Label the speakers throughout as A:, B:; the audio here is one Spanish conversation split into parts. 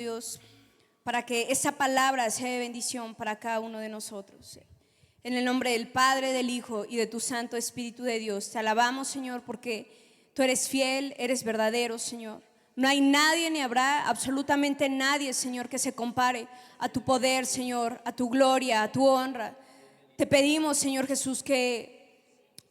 A: Dios, para que esa palabra sea de bendición para cada uno de nosotros. En el nombre del Padre, del Hijo y de tu Santo Espíritu de Dios, te alabamos, Señor, porque tú eres fiel, eres verdadero, Señor. No hay nadie ni habrá absolutamente nadie, Señor, que se compare a tu poder, Señor, a tu gloria, a tu honra. Te pedimos, Señor Jesús, que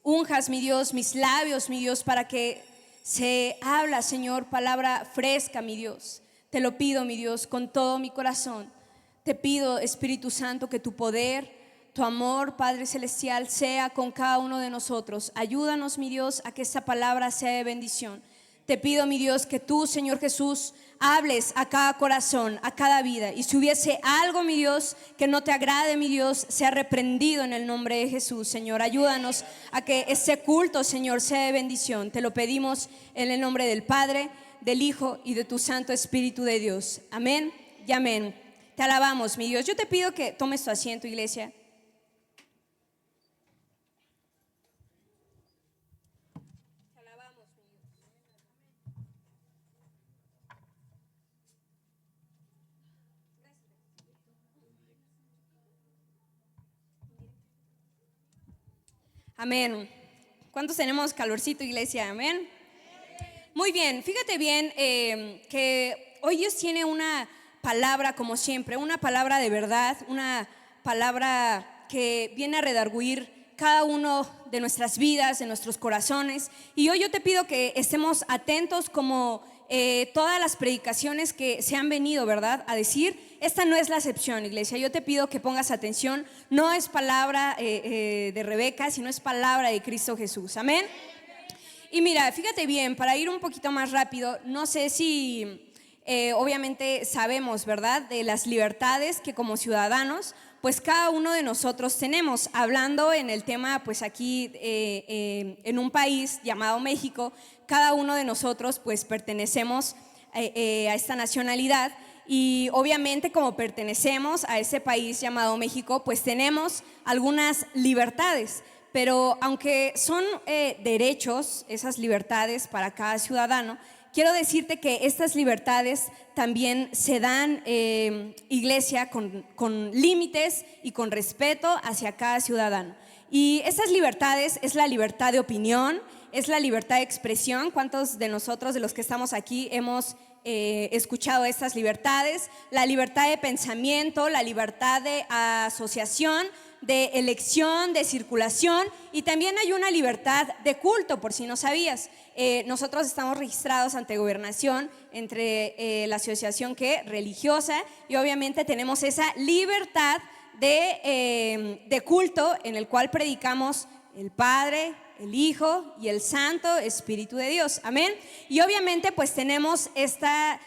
A: unjas, mi Dios, mis labios, mi Dios, para que se habla, Señor, palabra fresca, mi Dios. Te lo pido, mi Dios, con todo mi corazón. Te pido, Espíritu Santo, que tu poder, tu amor, Padre Celestial, sea con cada uno de nosotros. Ayúdanos, mi Dios, a que esta palabra sea de bendición. Te pido, mi Dios, que tú, Señor Jesús, hables a cada corazón, a cada vida. Y si hubiese algo, mi Dios, que no te agrade, mi Dios, sea reprendido en el nombre de Jesús, Señor. Ayúdanos a que este culto, Señor, sea de bendición. Te lo pedimos en el nombre del Padre, del Hijo y de tu Santo Espíritu de Dios. Amén y amén. Te alabamos, mi Dios. Yo te pido que tomes tu asiento, iglesia. Te alabamos, mi Dios. Amén. ¿Cuántos tenemos calorcito, iglesia? Amén. Muy bien, fíjate bien que hoy Dios tiene una palabra, como siempre, una palabra de verdad, una palabra que viene a redarguir cada uno de nuestras vidas, de nuestros corazones. Y hoy yo te pido que estemos atentos como todas las predicaciones que se han venido, ¿verdad?, a decir. Esta no es la excepción, iglesia. Yo te pido que pongas atención. No es palabra de Rebeca, sino es palabra de Cristo Jesús. Amén. Y mira, fíjate bien, para ir un poquito más rápido, no sé si obviamente sabemos, ¿verdad?, de las libertades que como ciudadanos, pues cada uno de nosotros tenemos. Hablando en el tema, pues aquí en un país llamado México, cada uno de nosotros pues pertenecemos a esta nacionalidad. Y obviamente como pertenecemos a ese país llamado México, pues tenemos algunas libertades. Pero aunque son derechos, esas libertades para cada ciudadano, quiero decirte que estas libertades también se dan, iglesia, con límites y con respeto hacia cada ciudadano. Y estas libertades es la libertad de opinión, es la libertad de expresión. ¿Cuántos de nosotros, de los que estamos aquí, hemos escuchado estas libertades? La libertad de pensamiento, la libertad de asociación, de elección, de circulación, y también hay una libertad de culto, por si no sabías. Nosotros estamos registrados ante Gobernación, entre la asociación religiosa, y obviamente tenemos esa libertad de culto en el cual predicamos el Padre, el Hijo y el Santo Espíritu de Dios. Amén. Y obviamente pues tenemos esta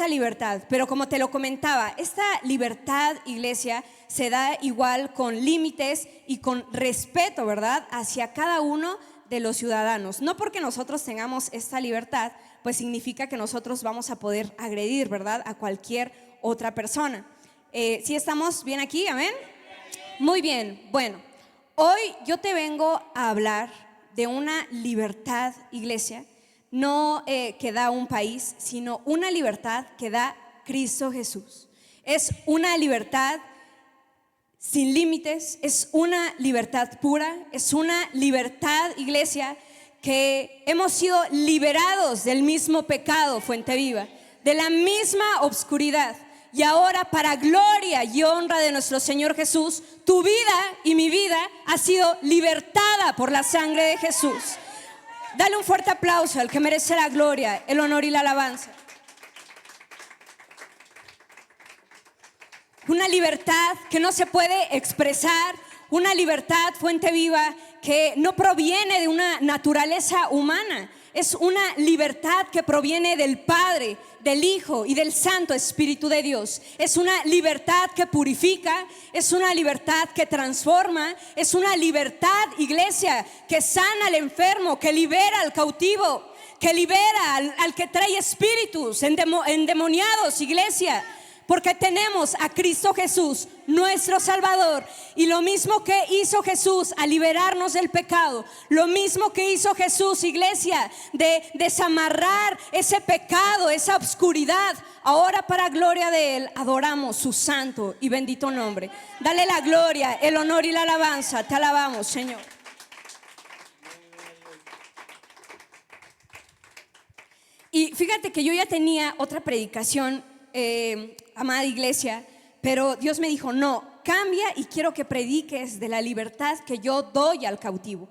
A: libertad, pero como te lo comentaba, esta libertad, iglesia, se da igual con límites y con respeto, ¿verdad?, hacia cada uno de los ciudadanos. No porque nosotros tengamos esta libertad, pues significa que nosotros vamos a poder agredir, ¿verdad?, a cualquier otra persona. ¿Sí estamos bien aquí? Amén. Muy bien. Bueno, hoy yo te vengo a hablar de una libertad, iglesia, no que da un país, sino una libertad que da Cristo Jesús. Es una libertad sin límites, es una libertad pura, es una libertad, iglesia, que hemos sido liberados del mismo pecado, fuente viva, de la misma obscuridad. Y ahora, para gloria y honra de nuestro Señor Jesús, tu vida y mi vida ha sido libertada por la sangre de Jesús. Dale un fuerte aplauso al que merece la gloria, el honor y la alabanza. Una libertad que no se puede expresar, una libertad, fuente viva, que no proviene de una naturaleza humana. Es una libertad que proviene del Padre, del Hijo y del Santo Espíritu de Dios. Es una libertad que purifica, es una libertad que transforma, es una libertad, iglesia, que sana al enfermo, que libera al cautivo, que libera al que trae espíritus endemoniados, iglesia. porque tenemos a Cristo Jesús, nuestro Salvador. Y lo mismo que hizo Jesús al liberarnos del pecado, lo mismo que hizo Jesús, iglesia, de desamarrar ese pecado, esa oscuridad, ahora para gloria de Él adoramos su santo y bendito nombre. Dale la gloria, el honor y la alabanza. Te alabamos, Señor. Y fíjate que yo ya tenía otra predicación, amada iglesia, pero Dios me dijo, no, cambia y quiero que prediques de la libertad que yo doy al cautivo.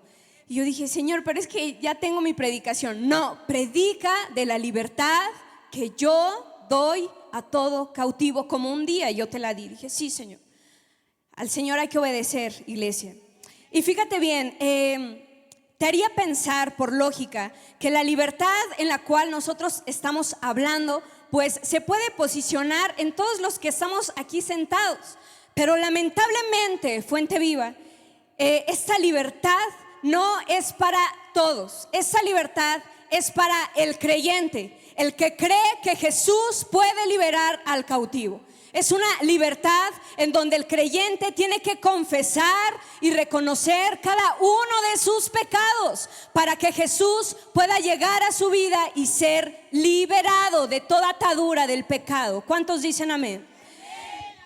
A: Y yo dije, Señor, pero es que ya tengo mi predicación. No, predica de la libertad que yo doy a todo cautivo, como un día yo te la di. Dije, sí, Señor. Al Señor hay que obedecer, iglesia. Y fíjate bien, te haría pensar por lógica que la libertad en la cual nosotros estamos hablando, pues se puede posicionar en todos los que estamos aquí sentados. Pero lamentablemente, Fuente Viva, esta libertad no es para todos. Esta libertad es para el creyente, el que cree que Jesús puede liberar al cautivo. Es una libertad en donde el creyente tiene que confesar y reconocer cada uno de sus pecados para que Jesús pueda llegar a su vida y ser liberado de toda atadura del pecado. ¿Cuántos dicen amén?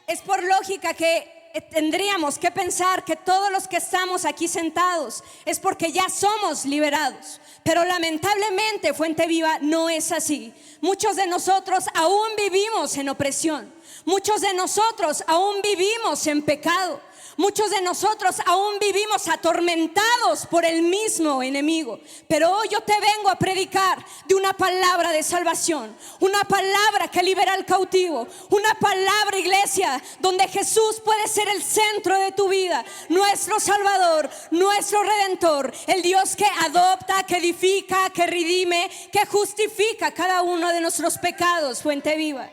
A: Es por lógica que tendríamos que pensar que todos los que estamos aquí sentados es porque ya somos liberados. Pero lamentablemente, Fuente Viva, no es así. Muchos de nosotros aún vivimos en opresión. Muchos de nosotros aún vivimos en pecado. Muchos de nosotros aún vivimos atormentados por el mismo enemigo. Pero hoy yo te vengo a predicar de una palabra de salvación, una palabra que libera al cautivo, una palabra, iglesia, donde Jesús puede ser el centro de tu vida, nuestro Salvador, nuestro Redentor, el Dios que adopta, que edifica, que redime, que justifica cada uno de nuestros pecados. Fuente Viva,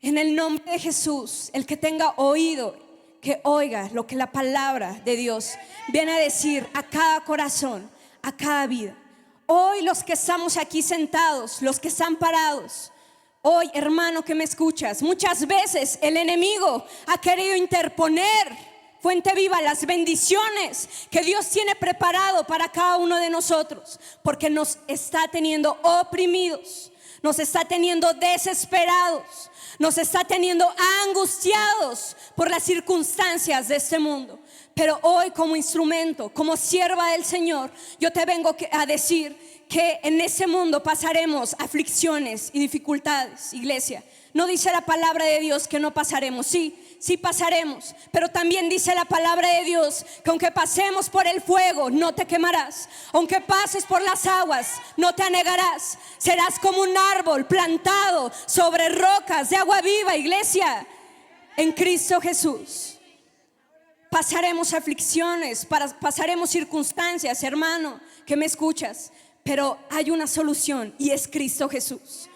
A: en el nombre de Jesús, el que tenga oído, que oiga lo que la palabra de Dios viene a decir a cada corazón, a cada vida. Hoy los que estamos aquí sentados, los que están parados, hoy, hermano que me escuchas, muchas veces el enemigo ha querido interponer, Fuente Viva, las bendiciones que Dios tiene preparado para cada uno de nosotros, porque nos está teniendo oprimidos, nos está teniendo desesperados, nos está teniendo angustiados por las circunstancias de este mundo. Pero hoy, como instrumento, como sierva del Señor, yo te vengo a decir que en ese mundo pasaremos aflicciones y dificultades, iglesia. No dice la palabra de Dios que no pasaremos. Sí pasaremos, pero también dice la palabra de Dios que aunque pasemos por el fuego no te quemarás, aunque pases por las aguas no te anegarás, serás como un árbol plantado sobre rocas de agua viva, iglesia, en Cristo Jesús. Pasaremos aflicciones, pasaremos circunstancias, hermano que me escuchas, pero hay una solución y es Cristo Jesús.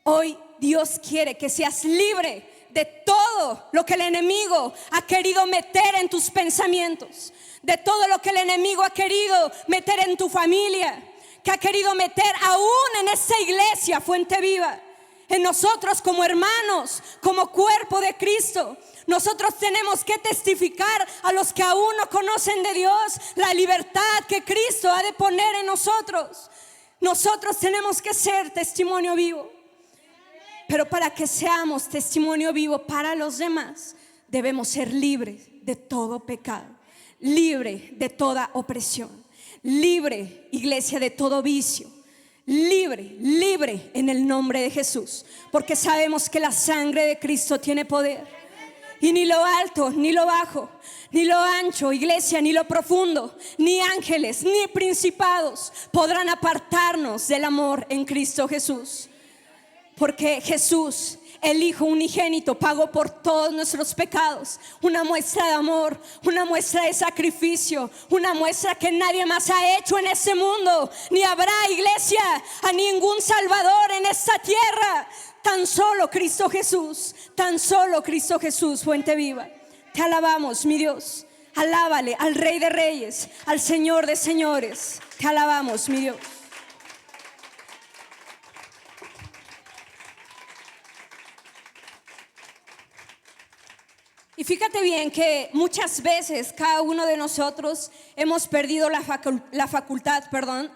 A: Hoy Dios quiere que seas libre de todo lo que el enemigo ha querido meter en tus pensamientos, de todo lo que el enemigo ha querido meter en tu familia, que ha querido meter aún en esta iglesia, Fuente Viva, en nosotros como hermanos, como cuerpo de Cristo. Nosotros tenemos que testificar a los que aún no conocen de Dios la libertad que Cristo ha de poner en nosotros. Nosotros tenemos que ser testimonio vivo. Pero para que seamos testimonio vivo para los demás, debemos ser libres de todo pecado, libre de toda opresión, libre, iglesia, de todo vicio, libre en el nombre de Jesús, porque sabemos que la sangre de Cristo tiene poder. Y ni lo alto, ni lo bajo, ni lo ancho, iglesia, ni lo profundo, ni ángeles, ni principados podrán apartarnos del amor en Cristo Jesús. Porque Jesús, el Hijo unigénito, pagó por todos nuestros pecados. Una muestra de amor, una muestra de sacrificio, una muestra que nadie más ha hecho en este mundo. Ni habrá, iglesia, a ningún Salvador en esta tierra. Tan solo Cristo Jesús, tan solo Cristo Jesús, Fuente Viva. Te alabamos, mi Dios. Alábale al Rey de Reyes, al Señor de Señores. Te alabamos, mi Dios. Y fíjate bien que muchas veces cada uno de nosotros hemos perdido la facultad,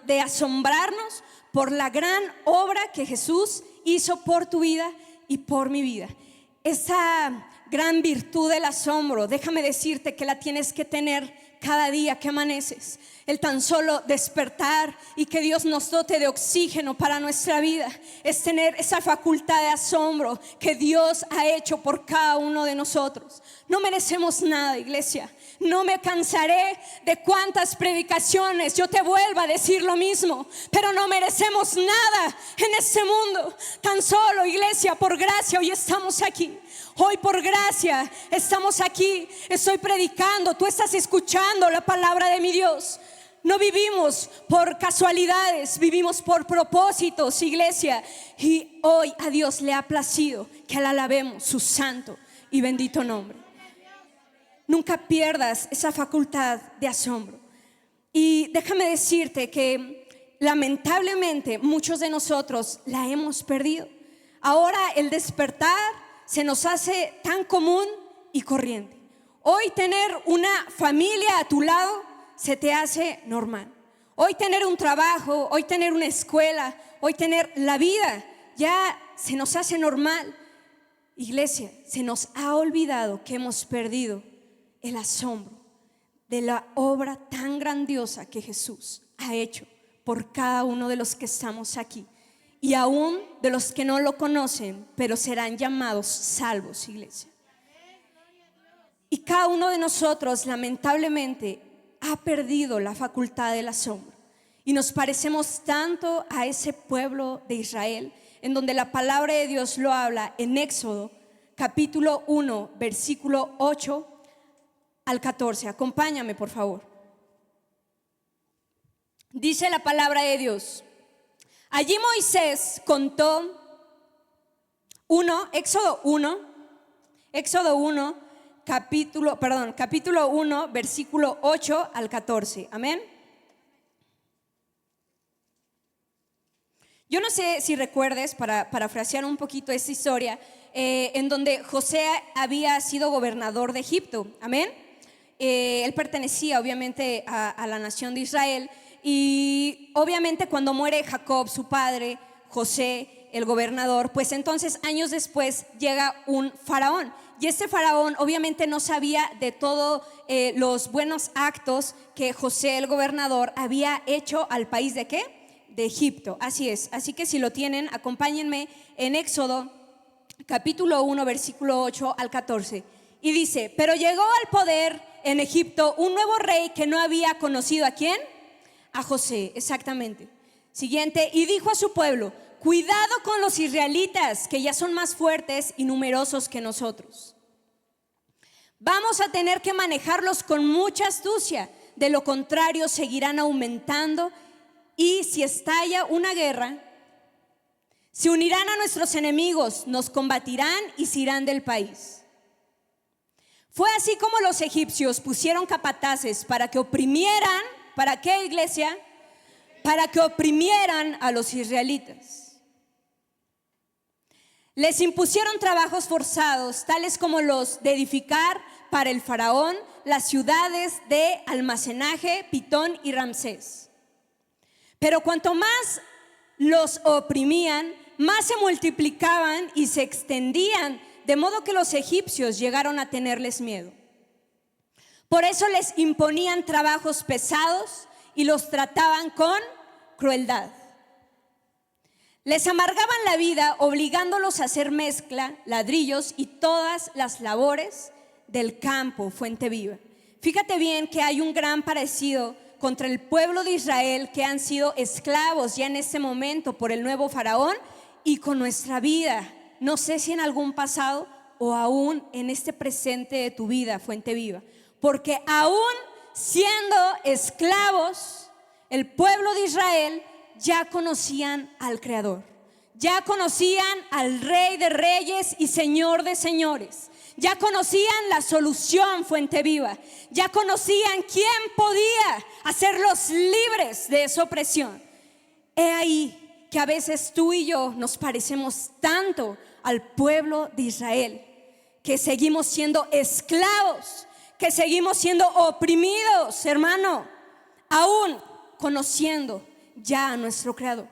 A: de asombrarnos por la gran obra que Jesús hizo por tu vida y por mi vida. Esa gran virtud del asombro, déjame decirte que la tienes que tener cada día que amaneces. El tan solo despertar y que Dios nos dote de oxígeno para nuestra vida es tener esa facultad de asombro que Dios ha hecho por cada uno de nosotros. No merecemos nada, iglesia. No me cansaré de cuántas predicaciones yo te vuelva a decir lo mismo, pero no merecemos nada en este mundo. Tan solo, iglesia, por gracia hoy estamos aquí. Hoy por gracia estamos aquí. Estoy predicando, tú estás escuchando la palabra de mi Dios. No vivimos por casualidades, vivimos por propósitos, iglesia. Y hoy a Dios le ha placido que le alabemos su santo y bendito nombre. Nunca pierdas esa facultad de asombro. Y déjame decirte que lamentablemente muchos de nosotros la hemos perdido. Ahora el despertar se nos hace tan común y corriente. Hoy tener una familia a tu lado se te hace normal. Hoy tener un trabajo, hoy tener una escuela, hoy tener la vida ya se nos hace normal. Iglesia, se nos ha olvidado que hemos perdido el asombro de la obra tan grandiosa que Jesús ha hecho por cada uno de los que estamos aquí. Y aún de los que no lo conocen, pero serán llamados salvos, iglesia. Y cada uno de nosotros, lamentablemente, ha perdido la facultad del asombro. Y nos parecemos tanto a ese pueblo de Israel, en donde la palabra de Dios lo habla en Éxodo, capítulo 1, versículo 8 al 14. Acompáñame, por favor. Dice la palabra de Dios. Allí Moisés contó Éxodo 1, capítulo 1, versículo 8 al 14. Amén. Yo no sé si recuerdes, para parafrasear un poquito esta historia, en donde José había sido gobernador de Egipto. Amén. Él pertenecía obviamente a la nación de Israel. Y obviamente cuando muere Jacob, su padre, José, el gobernador, pues entonces años después llega un faraón. Y este faraón obviamente no sabía de todos los buenos actos que José, el gobernador, había hecho al país ¿de qué? De Egipto. Así es. Así que si lo tienen, acompáñenme en Éxodo, capítulo 1, versículo 8 al 14. Y dice, pero llegó al poder en Egipto un nuevo rey que no había conocido ¿a quién? A José, exactamente. Siguiente, y dijo a su pueblo, cuidado con los israelitas, que ya son más fuertes y numerosos que nosotros. Vamos a tener que manejarlos con mucha astucia, de lo contrario seguirán aumentando y si estalla una guerra, se unirán a nuestros enemigos, nos combatirán y se irán del país. Fue así como los egipcios pusieron capataces para que oprimieran. ¿Para qué, iglesia? Para que oprimieran a los israelitas. Les impusieron trabajos forzados, tales como los de edificar para el faraón las ciudades de almacenaje, Pitón y Ramsés. Pero cuanto más los oprimían, más se multiplicaban y se extendían, de modo que los egipcios llegaron a tenerles miedo. Por eso les imponían trabajos pesados y los trataban con crueldad. Les amargaban la vida obligándolos a hacer mezcla, ladrillos y todas las labores del campo, fuente viva. Fíjate bien que hay un gran parecido contra el pueblo de Israel que han sido esclavos ya en este momento por el nuevo faraón y con nuestra vida. No sé si en algún pasado o aún en este presente de tu vida, fuente viva. Porque aún siendo esclavos, el pueblo de Israel ya conocían al Creador, ya conocían al Rey de Reyes y Señor de Señores, ya conocían la solución, fuente viva, ya conocían quién podía hacerlos libres de esa opresión. He ahí que a veces tú y yo nos parecemos tanto al pueblo de Israel, que seguimos siendo esclavos, que seguimos siendo oprimidos, hermano, aún conociendo ya a nuestro Creador,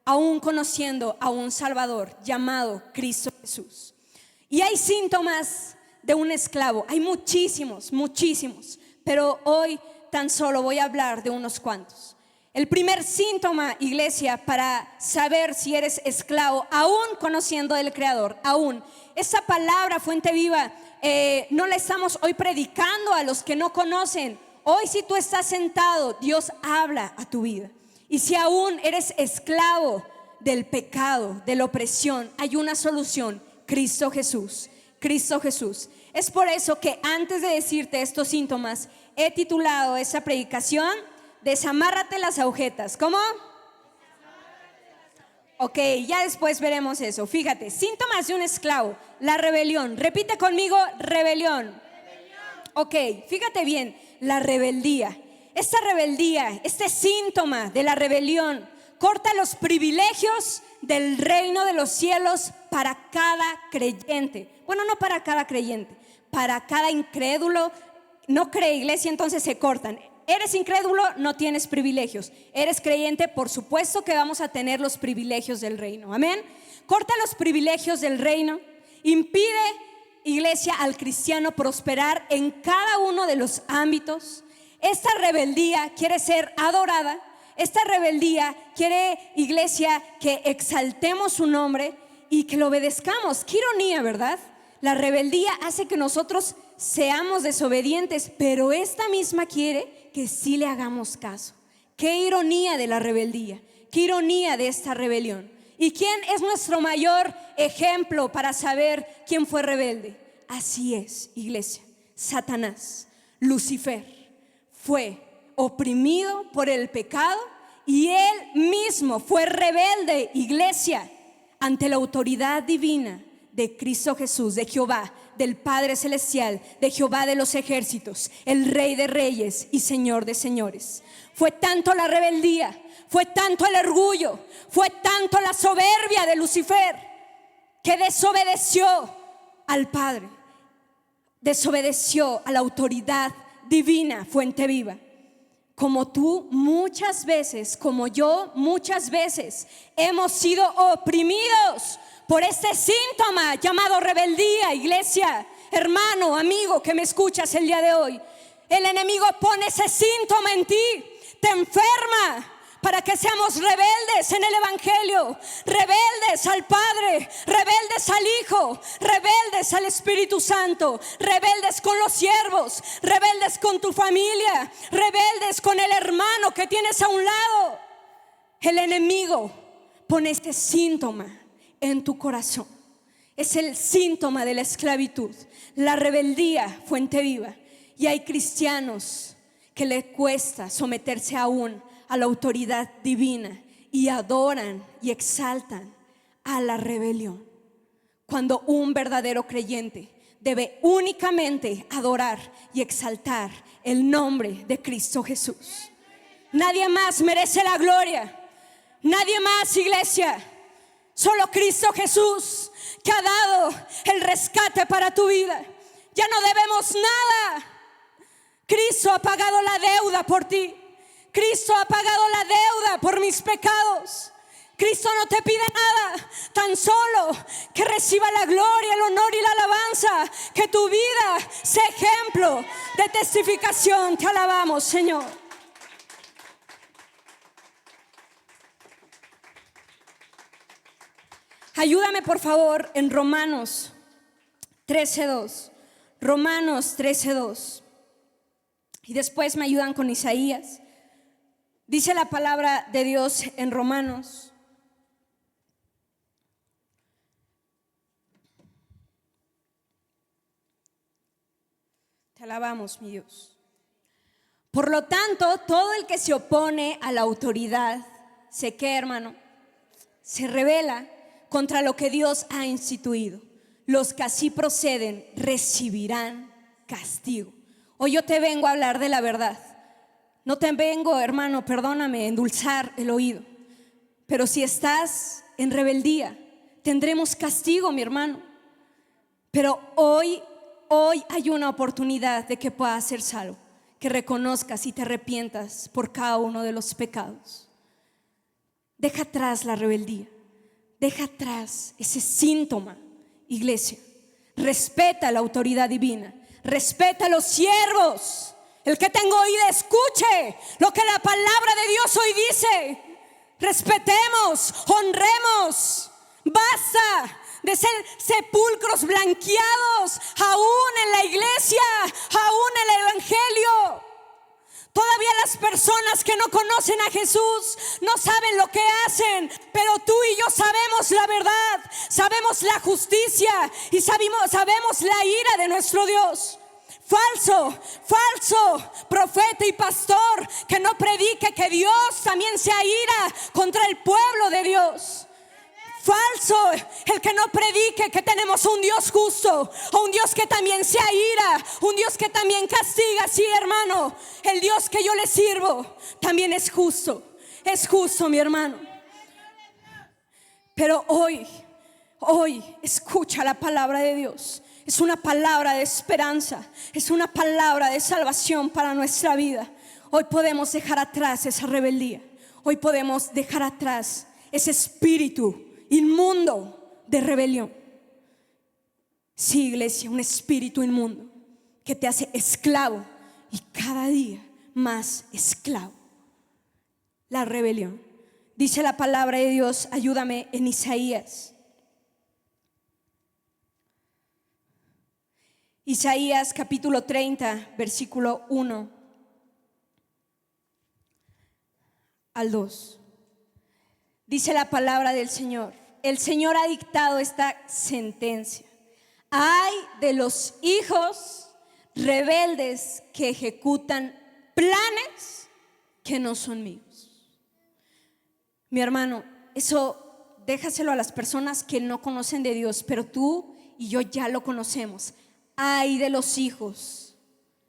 A: aún conociendo a un Salvador llamado Cristo Jesús. Y hay síntomas de un esclavo, hay muchísimos, pero hoy tan solo voy a hablar de unos cuantos. El primer síntoma, iglesia, para saber si eres esclavo, aún conociendo del Creador, aún. Esa palabra, fuente viva, no la estamos hoy predicando a los que no conocen. Hoy si tú estás sentado, Dios habla a tu vida. Y si aún eres esclavo del pecado, de la opresión, hay una solución: Cristo Jesús. Cristo Jesús. Es por eso que antes de decirte estos síntomas, he titulado esa predicación: Desamárrate las agujetas. ¿Cómo? Ok, ya después veremos eso. Fíjate, síntomas de un esclavo: la rebelión. Repite conmigo: rebelión. Ok, fíjate bien, la rebeldía. Esta rebeldía, este síntoma de la rebelión, corta los privilegios del reino de los cielos para cada creyente. Bueno, no para cada creyente, para cada incrédulo. No cree, iglesia, entonces se cortan. Eres incrédulo, no tienes privilegios. Eres creyente, por supuesto que vamos a tener los privilegios del reino. Amén. Corta los privilegios del reino. Impide, iglesia, al cristiano prosperar en cada uno de los ámbitos. Esta rebeldía quiere ser adorada. Esta rebeldía quiere, iglesia, que exaltemos su nombre y que lo obedezcamos. Qué ironía, ¿verdad? La rebeldía hace que nosotros seamos desobedientes, pero esta misma quiere que sí le hagamos caso. Qué ironía de la rebeldía, qué ironía de esta rebelión. ¿Y quién es nuestro mayor ejemplo para saber quién fue rebelde? Así es, iglesia, Satanás. Lucifer fue oprimido por el pecado y él mismo fue rebelde, iglesia, ante la autoridad divina de Cristo Jesús, de Jehová, del Padre Celestial, de Jehová de los ejércitos, el Rey de reyes y Señor de señores. Fue tanto la rebeldía, fue tanto el orgullo, fue tanto la soberbia de Lucifer, que desobedeció al Padre, desobedeció a la autoridad divina, fuente viva. Como tú muchas veces, como yo muchas veces, hemos sido oprimidos por este síntoma llamado rebeldía, iglesia, hermano, amigo que me escuchas el día de hoy. El enemigo pone ese síntoma en ti, te enferma para que seamos rebeldes en el evangelio, rebeldes al Padre, rebeldes al Hijo, rebeldes al Espíritu Santo, rebeldes con los siervos, rebeldes con tu familia, rebeldes con el hermano que tienes a un lado. El enemigo pone este síntoma en tu corazón. Es el síntoma de la esclavitud, la rebeldía, fuente viva. Y hay cristianos que les cuesta someterse aún a la autoridad divina y adoran y exaltan a la rebelión, cuando un verdadero creyente debe únicamente adorar y exaltar el nombre de Cristo Jesús. Nadie más merece la gloria, nadie más, iglesia, solo Cristo Jesús, que ha dado el rescate para tu vida. Ya no debemos nada. Cristo ha pagado la deuda por ti. Cristo ha pagado la deuda por mis pecados. Cristo no te pide nada, tan solo que reciba la gloria, el honor y la alabanza. Que tu vida sea ejemplo de testificación. Te alabamos, Señor. Ayúdame, por favor, en Romanos 13:2. Romanos 13:2. Y después me ayudan con Isaías. Dice la palabra de Dios en Romanos. Te alabamos, mi Dios. Por lo tanto, todo el que se opone a la autoridad, ¿se qué, hermano? Se rebela contra lo que Dios ha instituido. Los que así proceden recibirán castigo. Hoy yo te vengo a hablar de la verdad. No te vengo, hermano, perdóname, a endulzar el oído. Pero si estás en rebeldía, tendremos castigo, mi hermano. Pero hoy hay una oportunidad de que puedas ser salvo, que reconozcas y te arrepientas por cada uno de los pecados. Deja atrás la rebeldía, deja atrás ese síntoma, iglesia. Respeta la autoridad divina, respeta a los siervos. El que tenga oído escuche lo que la palabra de Dios hoy dice. Respetemos, honremos. Basta de ser sepulcros blanqueados aún en la iglesia, aún en el evangelio. Todavía las personas que no conocen a Jesús no saben lo que hacen, pero tú y yo sabemos la verdad, sabemos la justicia y sabemos la ira de nuestro Dios. Falso profeta y pastor que no predique que Dios también se ira contra el pueblo de Dios. Falso el que no predique que tenemos un Dios justo, o un Dios que también se ira, un Dios que también castiga. Sí, hermano, el Dios que yo le sirvo también es justo, mi hermano. Pero hoy escucha la palabra de Dios. Es una palabra de esperanza, es una palabra de salvación para nuestra vida. Hoy podemos dejar atrás esa rebeldía, hoy podemos dejar atrás ese espíritu inmundo de rebelión. Sí, iglesia, un espíritu inmundo que te hace esclavo y cada día más esclavo. La rebelión. Dice la palabra de Dios, ayúdame, en Isaías capítulo 30, versículo 1 al 2. Dice la palabra del Señor: el Señor ha dictado esta sentencia. Ay de los hijos rebeldes que ejecutan planes que no son míos. Mi hermano, eso déjaselo a las personas que no conocen de Dios, pero tú y yo ya lo conocemos. Ay de los hijos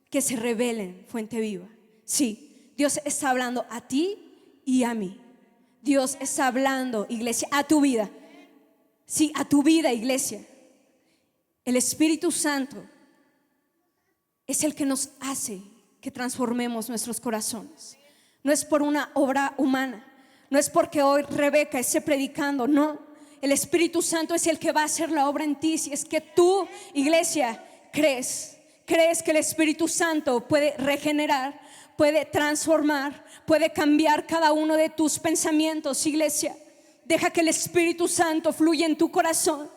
A: que se rebelen, Fuente Viva. Sí, Dios está hablando a ti y a mí. Dios está hablando, iglesia, a tu vida. Sí, a tu vida, iglesia. El Espíritu Santo es el que nos hace que transformemos nuestros corazones. No es por una obra humana, no es porque hoy Rebeca esté predicando, no. El Espíritu Santo es el que va a hacer la obra en ti. Si es que tú, iglesia, crees que el Espíritu Santo puede regenerar, puede transformar, puede cambiar cada uno de tus pensamientos, iglesia. Deja que el Espíritu Santo fluya en tu corazón.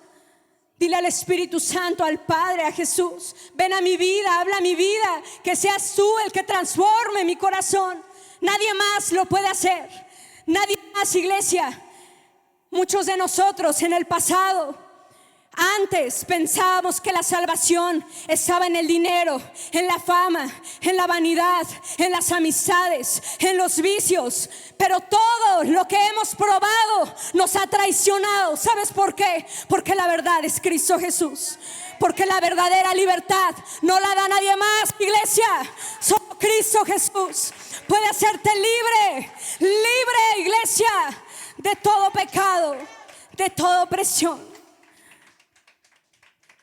A: Dile al Espíritu Santo, al Padre, a Jesús: ven a mi vida, habla a mi vida, que seas tú el que transforme mi corazón. Nadie más lo puede hacer, nadie más, iglesia. Muchos de nosotros en el pasado, antes pensábamos que la salvación estaba en el dinero, en la fama, en la vanidad, en las amistades, en los vicios. Pero todo lo que hemos probado nos ha traicionado. ¿Sabes por qué? Porque la verdad es Cristo Jesús. Porque la verdadera libertad no la da nadie más, iglesia. Solo Cristo Jesús puede hacerte libre, iglesia, de todo pecado, de toda opresión.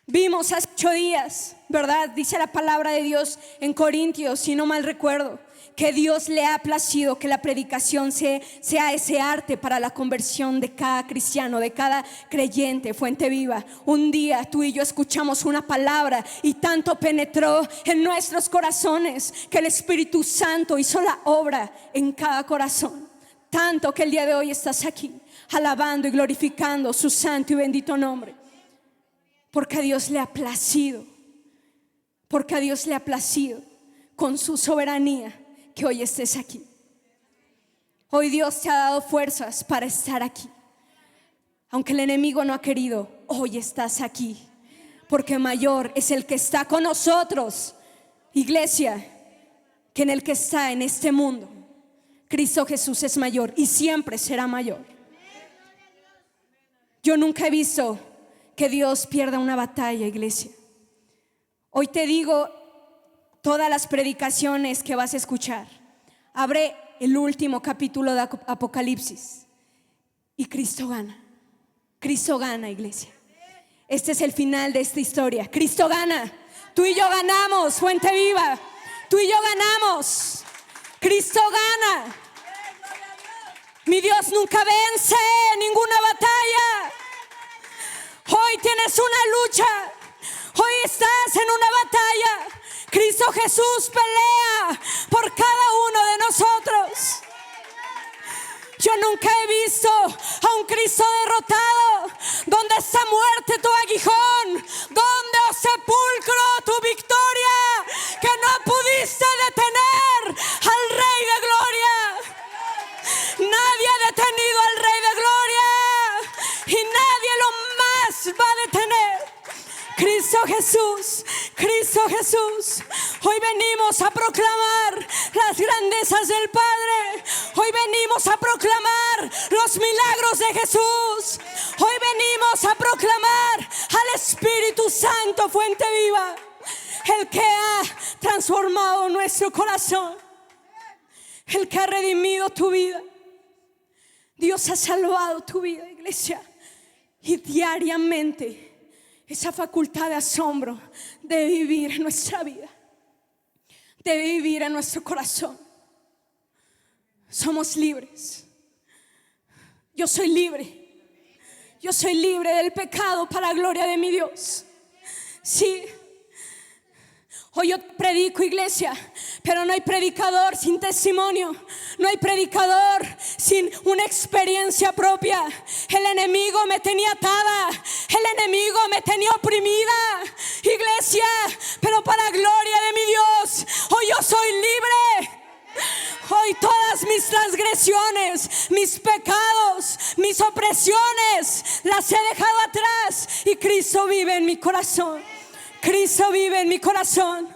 A: Vimos hace 8 días, ¿verdad? Dice la palabra de Dios en Corintios, si no mal recuerdo, que Dios le ha placido que la predicación sea ese arte para la conversión de cada cristiano, de cada creyente. Fuente Viva, un día tú y yo escuchamos una palabra y tanto penetró en nuestros corazones que el Espíritu Santo hizo la obra en cada corazón. Tanto que el día de hoy estás aquí alabando y glorificando su santo y bendito nombre. Porque a Dios le ha placido, con su soberanía que hoy estés aquí. Hoy Dios te ha dado fuerzas para estar aquí. Aunque el enemigo no ha querido, hoy estás aquí. Porque mayor es el que está con nosotros, iglesia, que en el que está en este mundo. Cristo Jesús es mayor y siempre será mayor. Yo nunca he visto que Dios pierda una batalla, iglesia. Hoy te digo, todas las predicaciones que vas a escuchar, abre el último capítulo de Apocalipsis y Cristo gana, iglesia. Este es el final de esta historia. Cristo gana. Tú y yo ganamos, Fuente Viva. Tú y yo ganamos. Cristo gana. Mi Dios nunca vence ninguna batalla. Hoy tienes una lucha. Hoy estás en una batalla. Cristo Jesús pelea por cada uno de nosotros. Yo nunca he visto a un Cristo derrotado. ¿Dónde está muerte tu aguijón? ¿Dónde, oh sepulcro, tu victoria? Que no pudiste detener al Rey de Gloria. Nadie ha detenido al Rey de Gloria y nadie lo más va a detener. Cristo Jesús, Cristo Jesús. Hoy venimos a proclamar las grandezas del Padre. Hoy venimos a proclamar los milagros de Jesús. Hoy venimos a proclamar al Espíritu Santo, Fuente Viva, el que ha transformado nuestro corazón, el que ha redimido tu vida. Dios ha salvado tu vida, iglesia, y diariamente esa facultad de asombro debe vivir en nuestra vida, debe vivir en nuestro corazón. Somos libres. Yo soy libre. Yo soy libre del pecado para la gloria de mi Dios. Sí. Hoy yo predico, iglesia, pero no hay predicador sin testimonio. No hay predicador sin una experiencia propia. El enemigo me tenía atada. El enemigo me tenía oprimida, iglesia, pero para gloria de mi Dios, hoy yo soy libre. Hoy todas mis transgresiones, mis pecados, mis opresiones las he dejado atrás y Cristo vive en mi corazón. Cristo vive en mi corazón.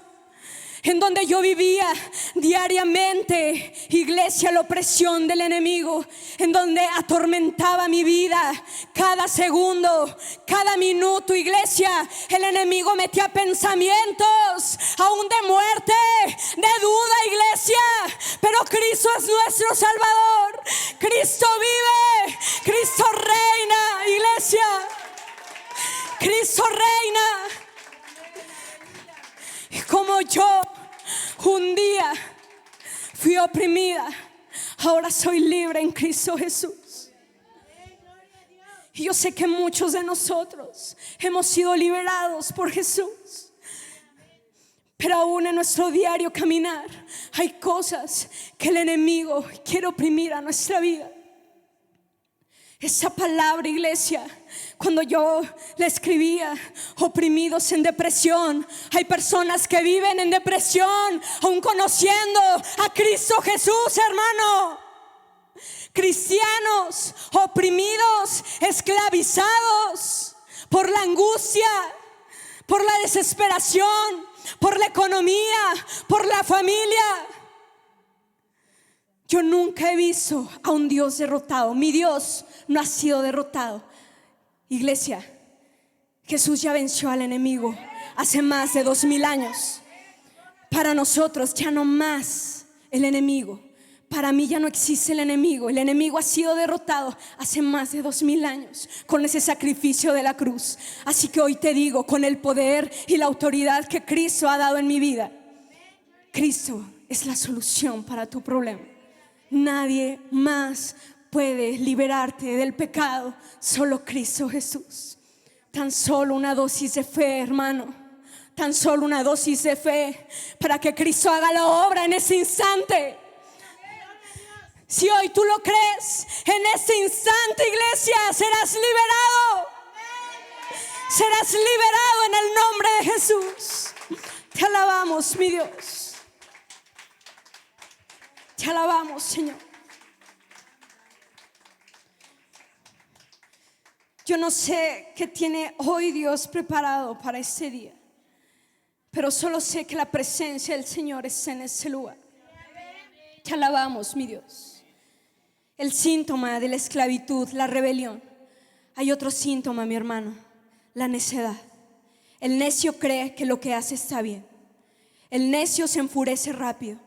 A: En donde yo vivía diariamente, iglesia, la opresión del enemigo, en donde atormentaba mi vida cada segundo, cada minuto, iglesia, el enemigo metía pensamientos aún de muerte, de duda, iglesia, pero Cristo es nuestro Salvador. Cristo vive, Cristo reina, iglesia, Cristo reina. Y como yo un día fui oprimida, ahora soy libre en Cristo Jesús. Y yo sé que muchos de nosotros hemos sido liberados por Jesús, pero aún en nuestro diario caminar hay cosas que el enemigo quiere oprimir a nuestra vida. Esa palabra, iglesia, cuando yo la escribía, oprimidos en depresión, hay personas que viven en depresión aún conociendo a Cristo Jesús, hermano. Cristianos oprimidos, esclavizados por la angustia, por la desesperación, por la economía, por la familia. Yo nunca he visto a un Dios derrotado. Mi Dios no ha sido derrotado. Iglesia, Jesús ya venció al enemigo hace más de 2000 años. Para nosotros ya no más el enemigo. Para mí ya no existe el enemigo. El enemigo ha sido derrotado hace más de 2000 años con ese sacrificio de la cruz. Así que hoy te digo, con el poder y la autoridad que Cristo ha dado en mi vida, Cristo es la solución para tu problema. Nadie más puede liberarte del pecado, solo Cristo Jesús. Tan solo una dosis de fe, hermano. Tan solo una dosis de fe para que Cristo haga la obra en ese instante. Si hoy tú lo crees, en ese instante, iglesia, serás liberado. Serás liberado en el nombre de Jesús. Te alabamos, mi Dios. Te alabamos, Señor. Yo no sé qué tiene hoy Dios preparado para este día, pero solo sé que la presencia del Señor está en ese lugar. Te alabamos, mi Dios. El síntoma de la esclavitud, la rebelión. Hay otro síntoma, mi hermano, la necedad. El necio cree que lo que hace está bien. El necio se enfurece rápido.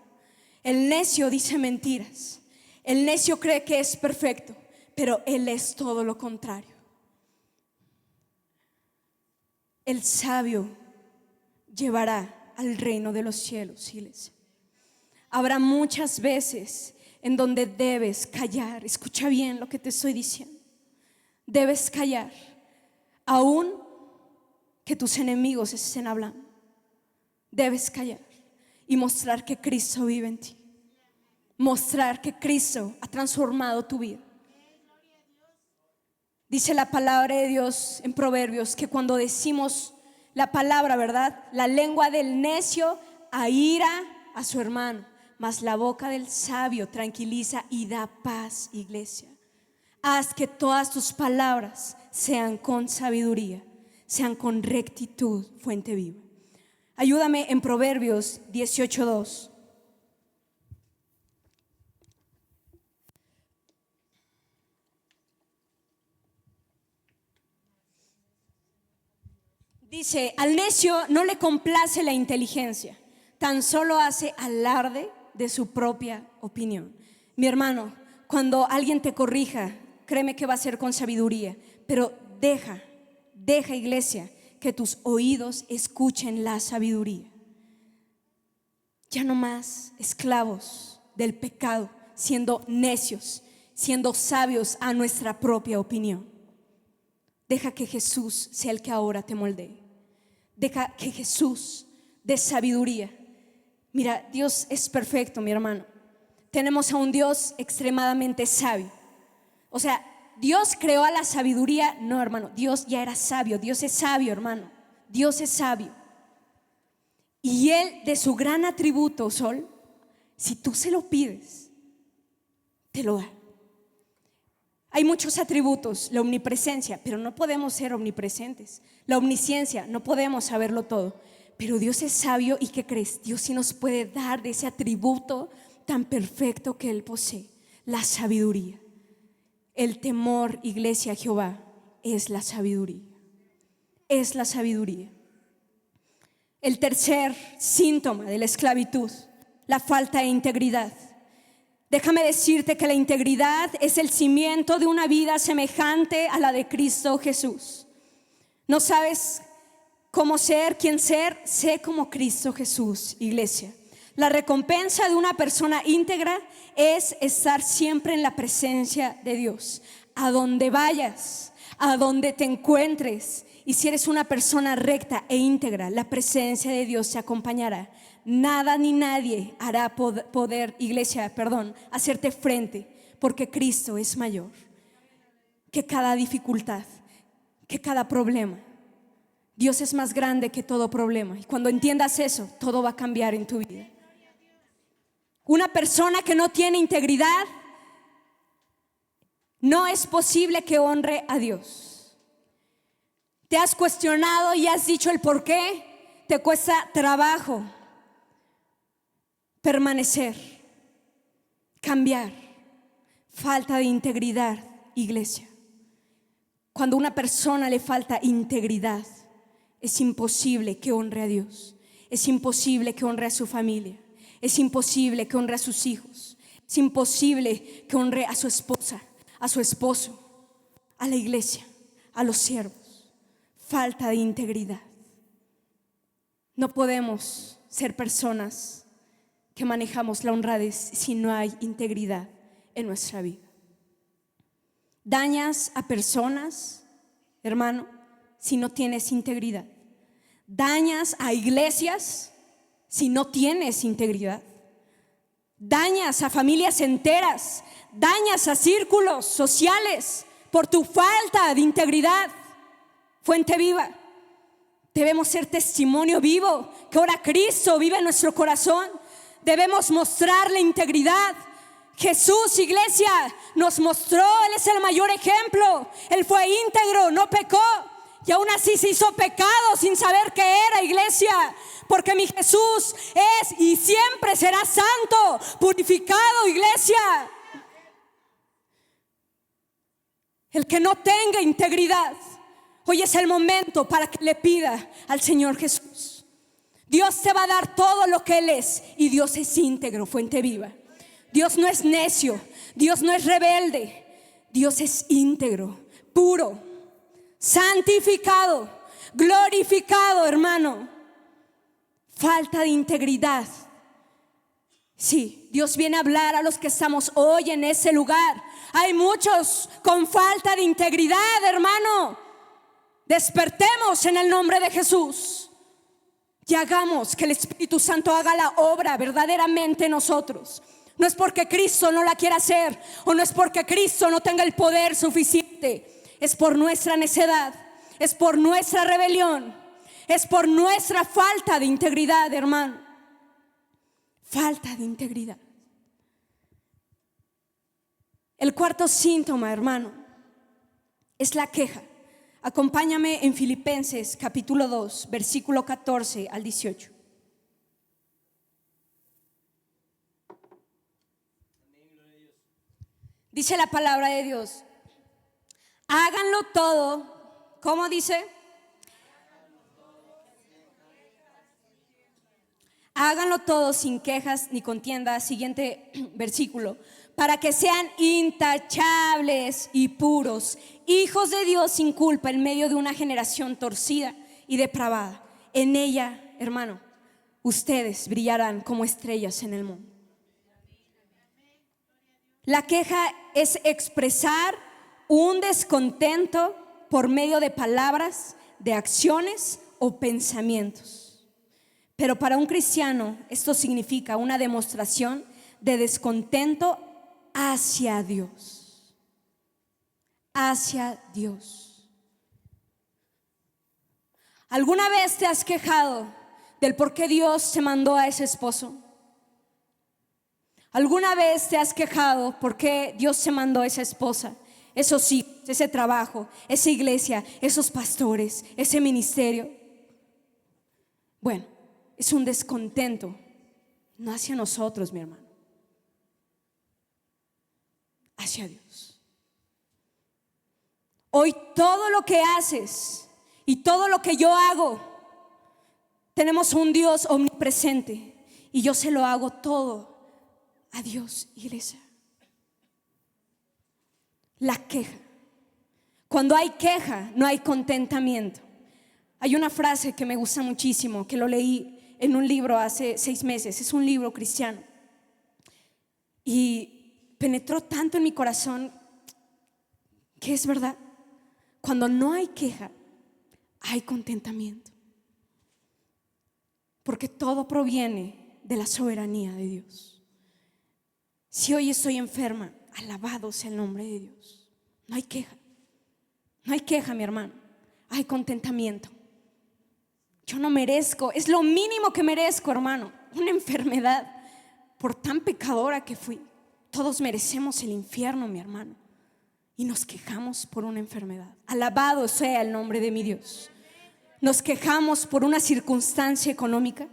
A: El necio dice mentiras. El necio cree que es perfecto, pero él es todo lo contrario. el sabio llevará al reino de los cielos, iglesia. Habrá muchas veces en donde debes callar. Escucha bien lo que te estoy diciendo. Debes callar, aún que tus enemigos estén hablando. Debes callar y mostrar que Cristo vive en ti. Mostrar que Cristo ha transformado tu vida. Dice la palabra de Dios en Proverbios que cuando decimos la palabra, ¿verdad? La lengua del necio aira a su hermano, mas la boca del sabio tranquiliza y da paz, iglesia. Haz que todas tus palabras sean con sabiduría, sean con rectitud, fuente viva. Ayúdame en Proverbios 18:2. Dice, al necio no le complace la inteligencia, tan solo hace alarde de su propia opinión. Mi hermano, cuando alguien te corrija, créeme que va a ser con sabiduría, pero deja, iglesia, que tus oídos escuchen la sabiduría. Ya no más esclavos del pecado, siendo necios, siendo sabios a nuestra propia opinión. Deja que Jesús sea el que ahora te moldee. Deja que Jesús dé sabiduría. Mira, Dios es perfecto, mi hermano. Tenemos a un Dios extremadamente sabio. O sea, Dios creó a la sabiduría. No, hermano, Dios ya era sabio. Dios es sabio, hermano. Dios es sabio. Y Él, de su gran atributo, Sol, si tú se lo pides, te lo da. Hay muchos atributos, la omnipresencia, pero no podemos ser omnipresentes. La omnisciencia, no podemos saberlo todo. Pero Dios es sabio y ¿qué crees? Dios sí nos puede dar de ese atributo tan perfecto que Él posee, la sabiduría. El temor, iglesia, a Jehová es la sabiduría. Es la sabiduría. El tercer síntoma de la esclavitud, la falta de integridad. Déjame decirte que la integridad es el cimiento de una vida semejante a la de Cristo Jesús. ¿No sabes cómo ser, quién ser? Sé como Cristo Jesús, iglesia. La recompensa de una persona íntegra es estar siempre en la presencia de Dios. A donde vayas, a donde te encuentres, y si eres una persona recta e íntegra, la presencia de Dios te acompañará. Nada ni nadie hará hacerte frente, porque Cristo es mayor que cada dificultad, que cada problema. Dios es más grande que todo problema, y cuando entiendas eso, todo va a cambiar en tu vida. Una persona que no tiene integridad, no es posible que honre a Dios. ¿Te has cuestionado y has dicho el por qué? Te cuesta trabajo permanecer, cambiar. Falta de integridad, iglesia. Cuando a una persona le falta integridad, es imposible que honre a Dios. Es imposible que honre a su familia. Es imposible que honre a sus hijos. Es imposible que honre a su esposa, a su esposo, a la iglesia, a los siervos. Falta de integridad. No podemos ser personas que manejamos la honradez si no hay integridad en nuestra vida. Dañas a personas, hermano, si no tienes integridad. Dañas a iglesias si no tienes integridad. Dañas a familias enteras. Dañas a círculos sociales por tu falta de integridad. Fuente viva, debemos ser testimonio vivo que ahora Cristo vive en nuestro corazón. Debemos mostrar la integridad. Jesús, iglesia, nos mostró, Él es el mayor ejemplo. Él fue íntegro, no pecó, y aún así se hizo pecado sin saber qué era, iglesia. Porque mi Jesús es y siempre será santo, purificado, iglesia. El que no tenga integridad, hoy es el momento para que le pida al Señor Jesús. Dios te va a dar todo lo que Él es, y Dios es íntegro, fuente viva. Dios no es necio, Dios no es rebelde, Dios es íntegro, puro, santificado. glorificado, hermano. Falta de integridad. Sí, Dios viene a hablar a los que estamos hoy en ese lugar. Hay muchos con falta de integridad, hermano. Despertemos en el nombre de Jesús y hagamos que el Espíritu Santo haga la obra verdaderamente en nosotros. No es porque Cristo no la quiera hacer, o no es porque Cristo no tenga el poder suficiente. Es por nuestra necedad, es por nuestra rebelión, es por nuestra falta de integridad, hermano. Falta de integridad. El cuarto síntoma, hermano, es la queja. Acompáñame en Filipenses capítulo 2, versículo 14 al 18. Dice la palabra de Dios: háganlo todo, ¿cómo dice? Háganlo todo sin quejas ni contiendas. Siguiente versículo: para que sean intachables y puros, hijos de Dios sin culpa en medio de una generación torcida y depravada. En ella, hermano, ustedes brillarán como estrellas en el mundo. La queja es expresar un descontento por medio de palabras, de acciones o pensamientos. Pero para un cristiano esto significa una demostración de descontento hacia Dios. Hacia Dios. ¿Alguna vez te has quejado del por qué Dios te mandó a ese esposo? ¿Alguna vez te has quejado por qué Dios te mandó a esa esposa, esos hijos, ese trabajo, esa iglesia, esos pastores, ese ministerio? Bueno, es un descontento, no hacia nosotros, mi hermano, hacia Dios. Hoy todo lo que haces y todo lo que yo hago, tenemos un Dios omnipresente y yo se lo hago todo a Dios, iglesia. La queja. Cuando hay queja, no hay contentamiento. Hay una frase que me gusta muchísimo, que lo leí en un libro hace 6 meses. Es un libro cristiano y penetró tanto en mi corazón que es verdad. Cuando no hay queja, hay contentamiento, porque todo proviene de la soberanía de Dios. Si hoy estoy enferma, alabado sea el nombre de Dios. No hay queja. No hay queja, mi hermano. Hay contentamiento. Yo no merezco, es lo mínimo que merezco, hermano, una enfermedad por tan pecadora que fui. Todos merecemos el infierno, mi hermano, y nos quejamos por una enfermedad. Alabado sea el nombre de mi Dios. Nos quejamos por una circunstancia económica.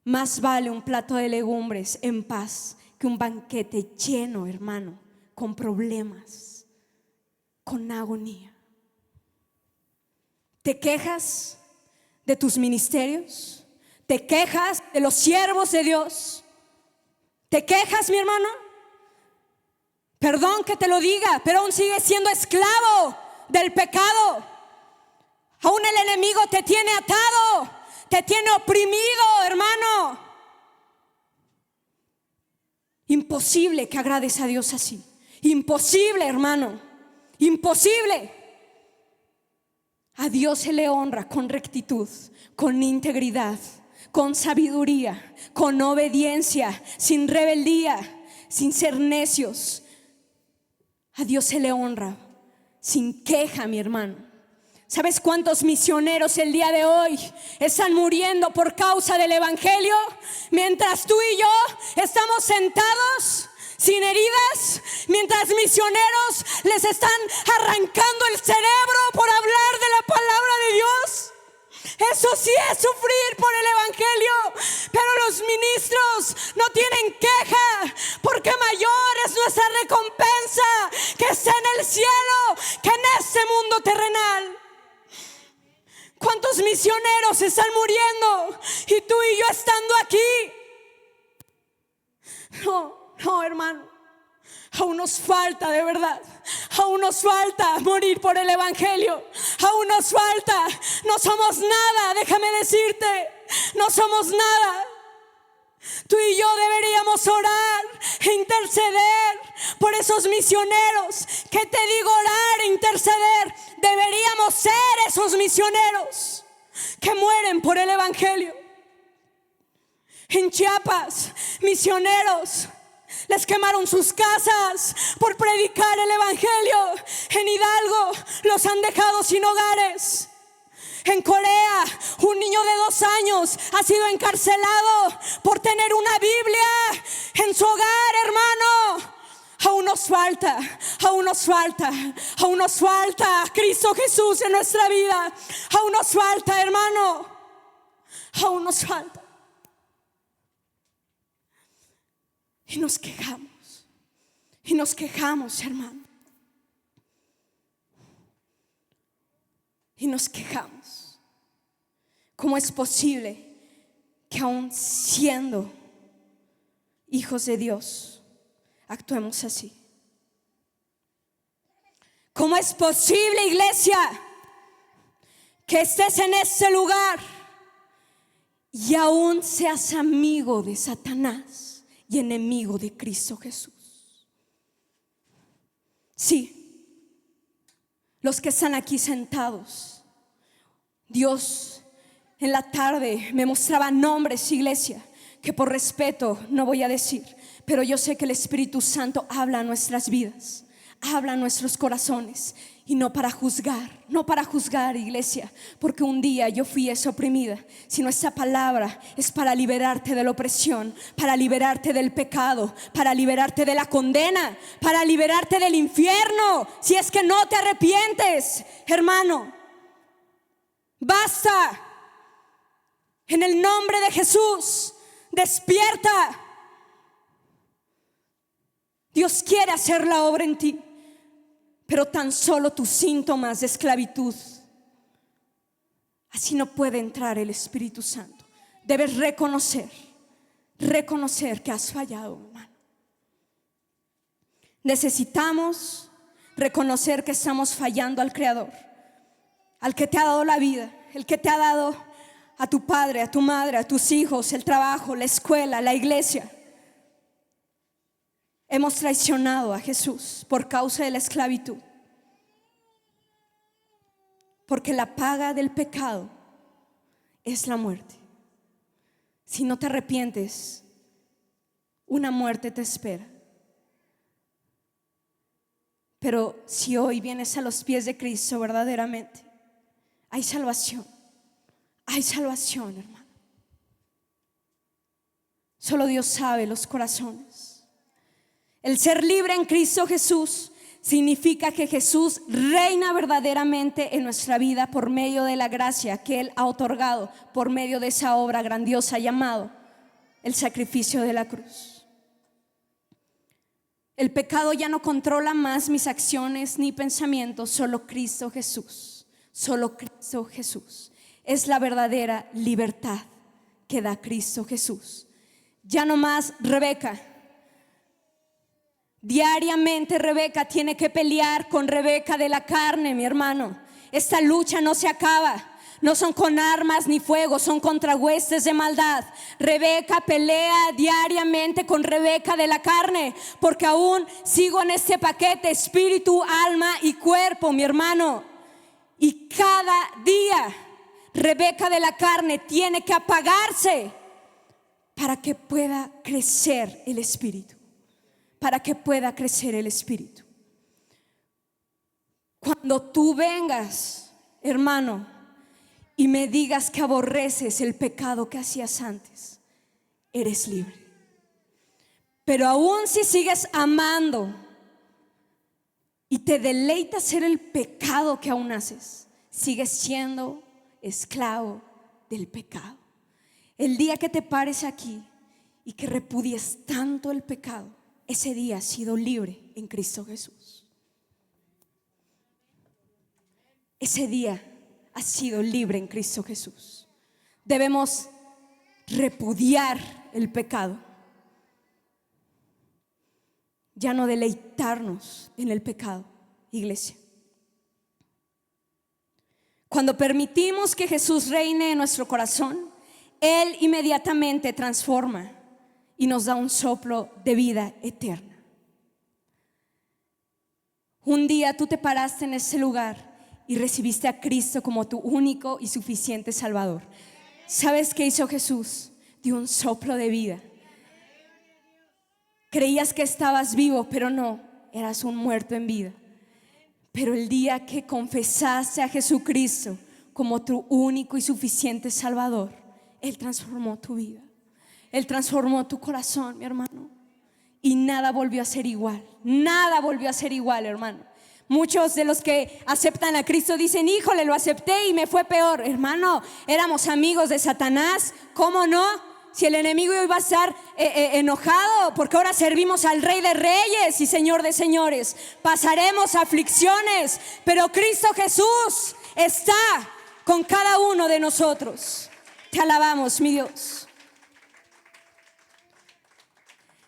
A: Más vale un plato de legumbres en paz que un banquete lleno, hermano, con problemas, con agonía. ¿Te quejas de tus ministerios? ¿Te quejas de los siervos de Dios? ¿Te quejas, mi hermano? Perdón que te lo diga, pero aún sigues siendo esclavo del pecado. Aún el enemigo te tiene atado, te tiene oprimido, hermano. Imposible que agrades a Dios así. Imposible, hermano. Imposible. A Dios se le honra con rectitud, con integridad, con sabiduría, con obediencia, sin rebeldía, sin ser necios. A Dios se le honra sin queja, mi hermano. ¿Sabes cuántos misioneros el día de hoy están muriendo por causa del evangelio? Mientras tú y yo estamos sentados sin heridas, mientras misioneros les están arrancando el cerebro por hablar de la palabra de Dios. Eso sí es sufrir por el evangelio, pero los ministros no tienen queja, porque mayor es nuestra recompensa que está en el cielo que en este mundo terrenal. ¿Cuántos misioneros están muriendo y tú y yo estando aquí? No, hermano, aún nos falta de verdad, Aún nos falta morir por el evangelio. Aún nos falta. No somos nada, déjame decirte. No somos nada. Tú y yo deberíamos orar e interceder por esos misioneros. ¿Qué te digo? Orar e interceder. Deberíamos ser esos misioneros que mueren por el evangelio. En Chiapas, misioneros les quemaron sus casas por predicar el evangelio. En Hidalgo los han dejado sin hogares. En Corea, un niño de 2 años ha sido encarcelado por tener una Biblia en su hogar, hermano. Aún nos falta, aún nos falta, aún nos falta Cristo Jesús en nuestra vida. Aún nos falta, hermano. Aún nos falta. Y nos quejamos, hermano. Y nos quejamos. ¿Cómo es posible que aún siendo hijos de Dios actuemos así? ¿Cómo es posible, iglesia, que estés en este lugar y aún seas amigo de Satanás y enemigo de Cristo Jesús? Sí. Los que están aquí sentados, Dios en la tarde me mostraba nombres, iglesia, que por respeto no voy a decir, pero yo sé que el Espíritu Santo habla a nuestras vidas, habla a nuestros corazones. Y no para juzgar, iglesia, porque un día yo fui esa oprimida, sino esta palabra es para liberarte de la opresión, para liberarte del pecado, para liberarte de la condena, para liberarte del infierno. Si es que no te arrepientes, hermano, basta. En el nombre de Jesús, despierta. Dios quiere hacer la obra en ti. Pero tan solo tus síntomas de esclavitud, así no puede entrar el Espíritu Santo. Debes reconocer que has fallado, hermano. Necesitamos reconocer que estamos fallando al Creador, al que te ha dado la vida, el que te ha dado a tu padre, a tu madre, a tus hijos, el trabajo, la escuela, la iglesia. Hemos traicionado a Jesús por causa de la esclavitud. Porque la paga del pecado es la muerte. Si no te arrepientes, una muerte te espera. Pero si hoy vienes a los pies de Cristo verdaderamente, hay salvación. Hay salvación, hermano. Solo Dios sabe los corazones. El ser libre en Cristo Jesús significa que Jesús reina verdaderamente en nuestra vida por medio de la gracia que Él ha otorgado, por medio de esa obra grandiosa llamado el sacrificio de la cruz. El pecado ya no controla más mis acciones ni pensamientos, solo Cristo Jesús. Solo Cristo Jesús es la verdadera libertad que da Cristo Jesús. Ya no más Rebeca. Diariamente Rebeca tiene que pelear con Rebeca de la carne, mi hermano. Esta lucha no se acaba. No son con armas ni fuego, son contra huestes de maldad. Rebeca pelea diariamente con Rebeca de la carne, porque aún sigo en este paquete: espíritu, alma y cuerpo, mi hermano. Y cada día Rebeca de la carne tiene que apagarse para que pueda crecer el espíritu. Para que pueda crecer el espíritu. Cuando tú vengas, hermano, y me digas que aborreces el pecado que hacías antes, eres libre. Pero aún si sigues amando y te deleita hacer el pecado que aún haces, sigues siendo esclavo del pecado. El día que te pares aquí y que repudies tanto el pecado, ese día has sido libre en Cristo Jesús. Ese día has sido libre en Cristo Jesús. Debemos repudiar el pecado. Ya no deleitarnos en el pecado, iglesia. Cuando permitimos que Jesús reine en nuestro corazón, Él inmediatamente transforma y nos da un soplo de vida eterna. Un día tú te paraste en ese lugar y recibiste a Cristo como tu único y suficiente Salvador. ¿Sabes qué hizo Jesús? Dio un soplo de vida. Creías que estabas vivo, pero no, eras un muerto en vida. Pero el día que confesaste a Jesucristo como tu único y suficiente Salvador, Él transformó tu vida. Él transformó tu corazón, mi hermano. Y nada volvió a ser igual. Nada volvió a ser igual, hermano. Muchos de los que aceptan a Cristo dicen: híjole, lo acepté y me fue peor. Hermano, éramos amigos de Satanás. ¿Cómo no? Si el enemigo iba a estar enojado, porque ahora servimos al Rey de Reyes y Señor de Señores. Pasaremos aflicciones, pero Cristo Jesús está con cada uno de nosotros. Te alabamos, mi Dios.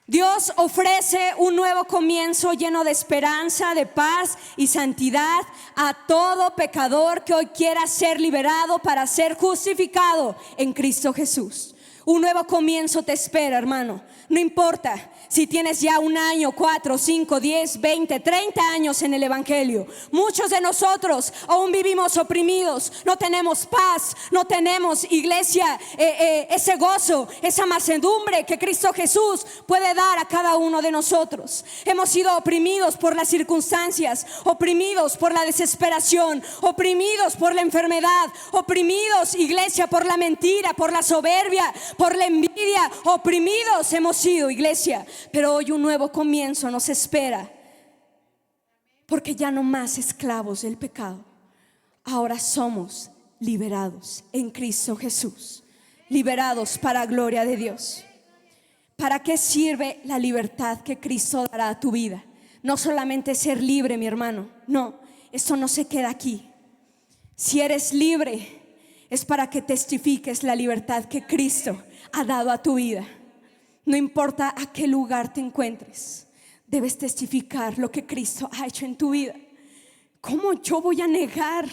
A: Dios ofrece un nuevo comienzo lleno de esperanza, de paz y santidad a todo pecador que hoy quiera ser liberado para ser justificado en Cristo Jesús. Un nuevo comienzo te espera, hermano. No importa si tienes ya 1 año, 4, 5, 10, 20, 30 años en el Evangelio. Muchos de nosotros aún vivimos oprimidos. No tenemos paz, no tenemos, iglesia, ese gozo, esa mansedumbre que Cristo Jesús puede dar a cada uno de nosotros. Hemos sido oprimidos por las circunstancias, oprimidos por la desesperación, oprimidos por la enfermedad, oprimidos, iglesia, por la mentira, por la soberbia, por la envidia. Oprimidos hemos sido, iglesia. Pero hoy un nuevo comienzo nos espera, porque ya no más esclavos del pecado. Ahora somos liberados en Cristo Jesús, liberados para gloria de Dios. ¿Para qué sirve la libertad que Cristo dará a tu vida? No solamente ser libre, mi hermano. No, esto no se queda aquí. Si eres libre, es para que testifiques la libertad que Cristo ha dado a tu vida. No importa a qué lugar te encuentres, debes testificar lo que Cristo ha hecho en tu vida. ¿Cómo yo voy a negar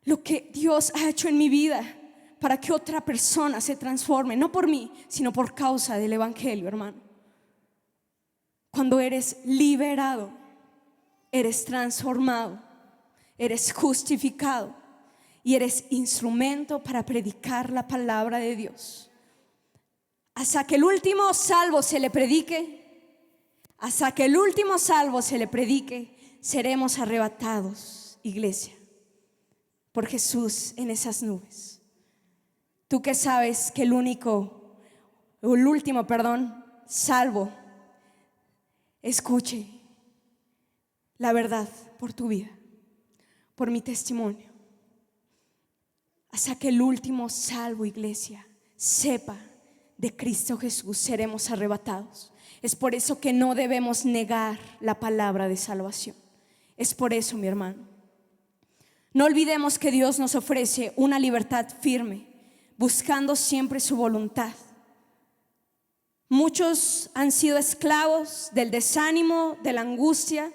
A: lo que Dios ha hecho en mi vida para que otra persona se transforme? No por mí, sino por causa del Evangelio, hermano. Cuando eres liberado, eres transformado, eres justificado y eres instrumento para predicar la palabra de Dios. Hasta que el último salvo se le predique, hasta que el último salvo se le predique, seremos arrebatados, iglesia, por Jesús en esas nubes. Tú que sabes que el último salvo escuche la verdad por tu vida, por mi testimonio. Hasta que el último salvo, iglesia, sepa de Cristo Jesús, seremos arrebatados. Es por eso que no debemos negar la palabra de salvación. Es por eso, mi hermano. No olvidemos que Dios nos ofrece una libertad firme, buscando siempre su voluntad. Muchos han sido esclavos del desánimo, de la angustia,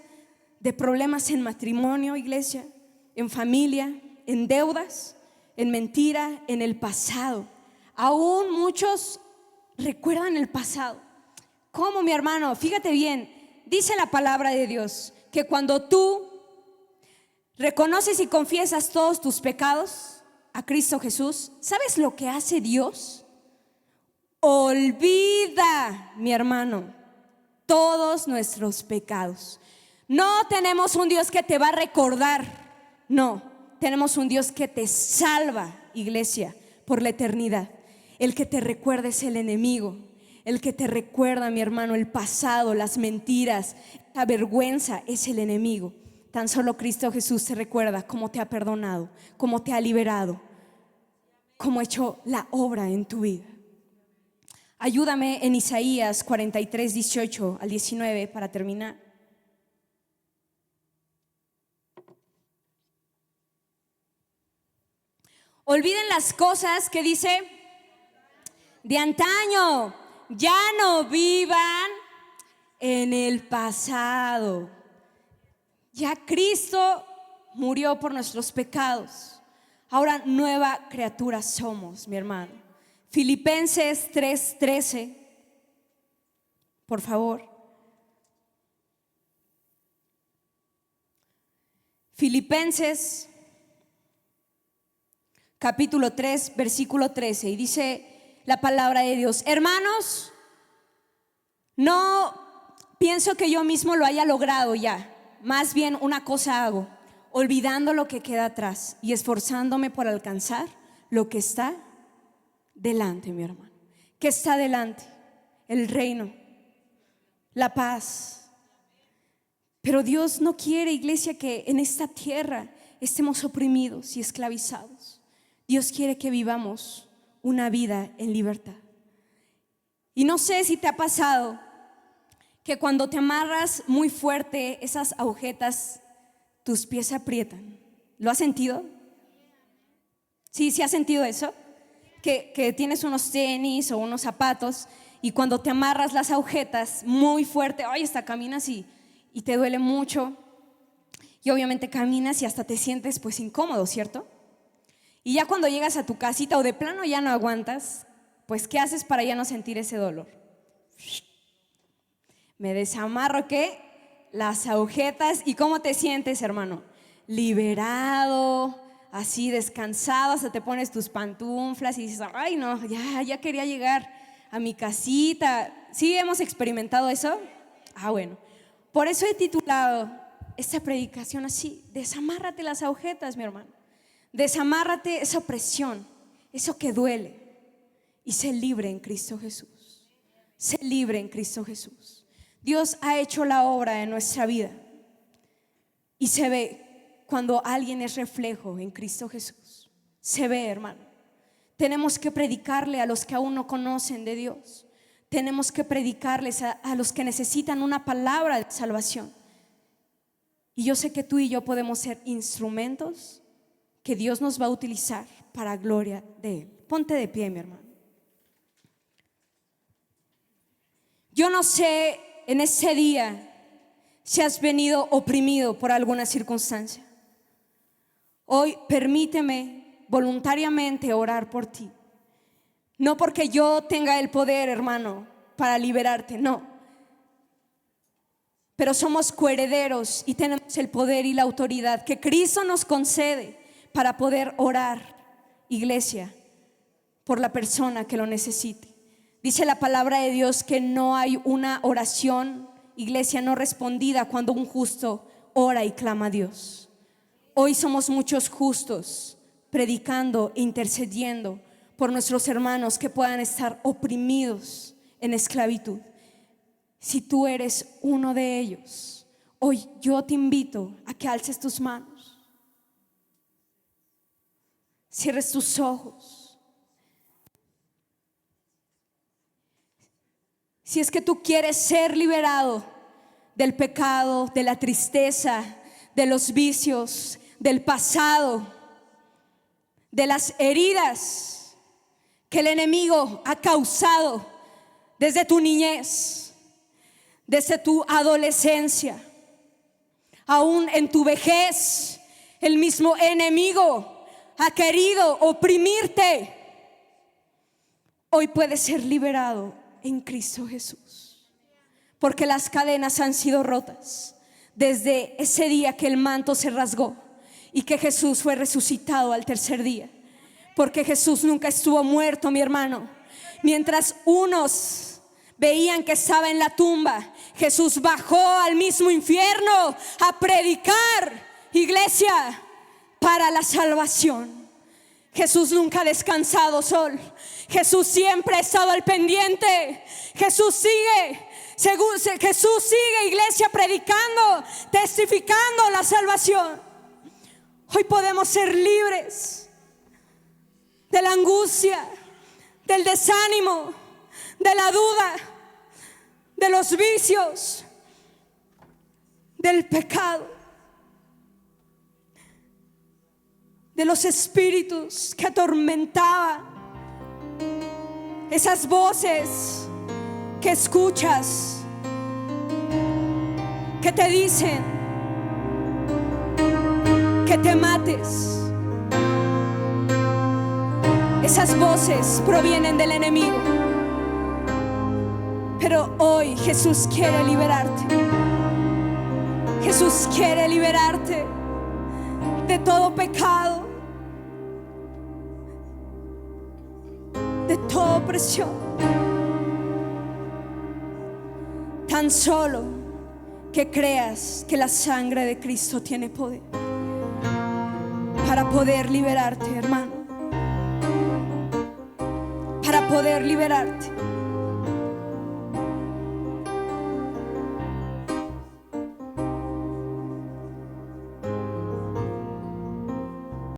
A: de problemas en matrimonio, iglesia, en familia, en deudas, en mentira, en el pasado. Aún muchos recuerdan el pasado. ¿Cómo, mi hermano? Fíjate bien, dice la palabra de Dios que cuando tú reconoces y confiesas todos tus pecados a Cristo Jesús, ¿sabes lo que hace Dios? Olvida, mi hermano, todos nuestros pecados. No tenemos un Dios que te va a recordar, no, tenemos un Dios que te salva, iglesia, por la eternidad. El que te recuerda es el enemigo. El que te recuerda, mi hermano, el pasado, las mentiras, la vergüenza es el enemigo. Tan solo Cristo Jesús te recuerda cómo te ha perdonado, cómo te ha liberado, cómo ha hecho la obra en tu vida. Ayúdame en Isaías 43, 18 al 19 para terminar. Olviden las cosas que dice de antaño, ya no vivan en el pasado. Ya Cristo murió por nuestros pecados. Ahora nueva criatura somos, mi hermano. Filipenses 3:13, por favor. Filipenses capítulo 3, versículo 13. Y dice la palabra de Dios: hermanos, no pienso que yo mismo lo haya logrado ya. Más bien una cosa hago, olvidando lo que queda atrás y esforzándome por alcanzar lo que está delante, mi hermano. ¿Qué está delante? El reino, la paz. Pero Dios no quiere, iglesia, que en esta tierra estemos oprimidos y esclavizados. Dios quiere que vivamos una vida en libertad. Y no sé si te ha pasado que cuando te amarras muy fuerte esas agujetas, tus pies se aprietan. ¿Lo has sentido? Sí, has sentido eso. Que tienes unos tenis o unos zapatos y cuando te amarras las agujetas muy fuerte, ay, hasta caminas y te duele mucho. Y obviamente caminas y hasta te sientes pues incómodo, ¿cierto? Y ya cuando llegas a tu casita o de plano ya no aguantas, pues ¿qué haces para ya no sentir ese dolor? Me desamarro, ¿qué? Las agujetas. ¿Y cómo te sientes, hermano? Liberado, así descansado, hasta te pones tus pantuflas y dices, ay no, ya quería llegar a mi casita. ¿Sí hemos experimentado eso? Bueno, por eso he titulado esta predicación así: desamárrate las agujetas, mi hermano. Desamárrate esa opresión, eso que duele, y sé libre en Cristo Jesús. Sé libre en Cristo Jesús. Dios ha hecho la obra en nuestra vida y se ve cuando alguien es reflejo en Cristo Jesús. Se ve, hermano. Tenemos que predicarle a los que aún no conocen de Dios. Tenemos que predicarles a los que necesitan una palabra de salvación. Y yo sé que tú y yo podemos ser instrumentos que Dios nos va a utilizar para gloria de Él. Ponte de pie, mi hermano. Yo no sé en ese día si has venido oprimido por alguna circunstancia. Hoy permíteme voluntariamente orar por ti. No porque yo tenga el poder, hermano, para liberarte, no. Pero somos coherederos y tenemos el poder y la autoridad que Cristo nos concede para poder orar, iglesia, por la persona que lo necesite. Dice la palabra de Dios que no hay una oración, iglesia, no respondida cuando un justo ora y clama a Dios. Hoy somos muchos justos predicando e intercediendo por nuestros hermanos que puedan estar oprimidos en esclavitud. Si tú eres uno de ellos, hoy yo te invito a que alces tus manos, cierres tus ojos. Si es que tú quieres ser liberado del pecado, de la tristeza, de los vicios, del pasado, de las heridas que el enemigo ha causado desde tu niñez, desde tu adolescencia, aún en tu vejez, el mismo enemigo ha querido oprimirte. Hoy puedes ser liberado en Cristo Jesús, porque las cadenas han sido rotas desde ese día que el manto se rasgó y que Jesús fue resucitado al tercer día. Porque Jesús nunca estuvo muerto, mi hermano. Mientras unos veían que estaba en la tumba, Jesús bajó al mismo infierno a predicar, iglesia, para la salvación. Jesús nunca ha descansado sol. Jesús siempre ha estado al pendiente. Jesús sigue, iglesia, predicando, testificando la salvación. Hoy podemos ser libres de la angustia, del desánimo, de la duda, de los vicios, del pecado, de los espíritus que atormentaban, esas voces que escuchas que te dicen antes. Esas voces provienen del enemigo, pero hoy Jesús quiere liberarte. Jesús quiere liberarte de todo pecado, de toda opresión. Tan solo que creas que la sangre de Cristo tiene poder para poder liberarte, hermano, para poder liberarte.